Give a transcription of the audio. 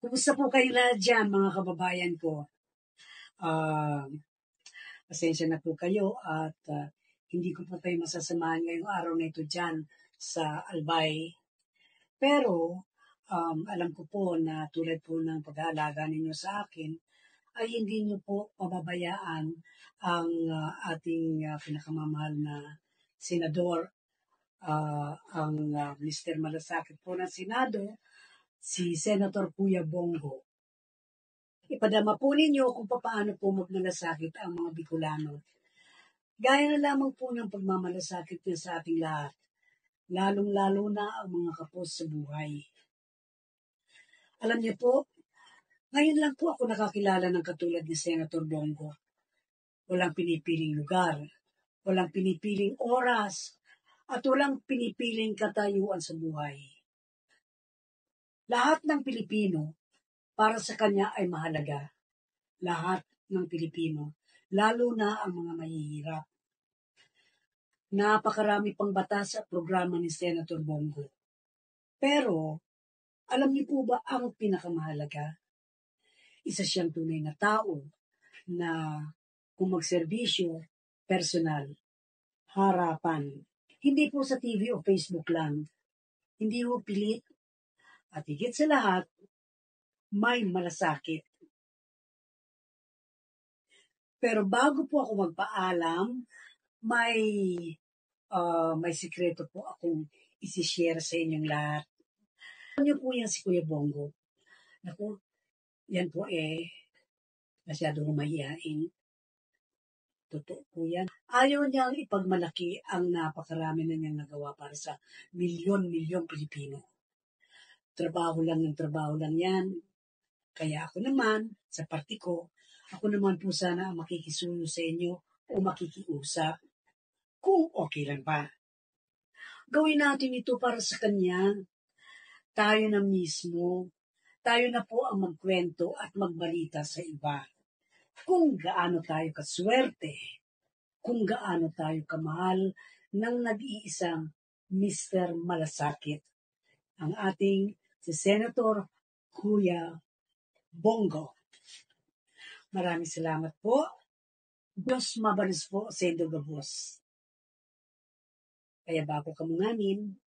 Kumusta po kayo lahat dyan, mga kababayan ko? Ah, Pasensya na po kayo at hindi ko po kayo masasamahan ngayong araw na ito dyan sa Albay. Pero alam ko po na tulad po ng pag-aalaga ninyo sa akin, ay hindi niyo po pababayaan ang ating pinakamamahal na senador, ang Mr. Malasakit po ng Senado, si Senator Kuya Bongo. Ipadama po ninyo kung paano po magmalasakit ang mga Bicolano. Gaya na lamang po ng pagmamalasakit niya sa ating lahat, lalong-lalo na ang mga kapos sa buhay. Alam niyo po, ngayon lang po ako nakakilala ng katulad ni Senator Bongo. Walang pinipiling lugar, walang pinipiling oras, at walang pinipiling katayuan sa buhay. Lahat ng Pilipino, para sa kanya ay mahalaga. Lahat ng Pilipino, lalo na ang mga mahihirap. Napakarami pang batas at programa ni Senator Bongo. Pero, alam niyo po ba ang pinakamahalaga? Isa siyang tunay na tao na kung magserbisyo, personal, harapan. Hindi po sa TV o Facebook lang. Hindi po pilit. At higit sa lahat, may malasakit. Pero bago po ako magpaalam, may sikreto po akong isi-share sa inyong lahat. Alam niyo po yan si Kuya Bongo. Naku, yan po masyadong mahihain. Totoo po yan. Ayaw niyang ipagmalaki ang napakarami na niyang nagawa para sa milyon-milyong Pilipino. Trabaho lang yan. Kaya ako naman, sa party ko, ako naman po sana ang makikisuyo sa inyo o makikiusap. Kung okay lang ba. Gawin natin ito para sa kanya. Tayo na mismo. Tayo na po ang magkwento at magbalita sa iba. Kung gaano tayo kaswerte. Kung gaano tayo kamahal ng nag-iisang Mr. Malasakit. Ang ating si Senator Kuya Bongo. Maraming salamat po. Diyos mabalis po sa inyo gabos. Kaya bago ka ngamin,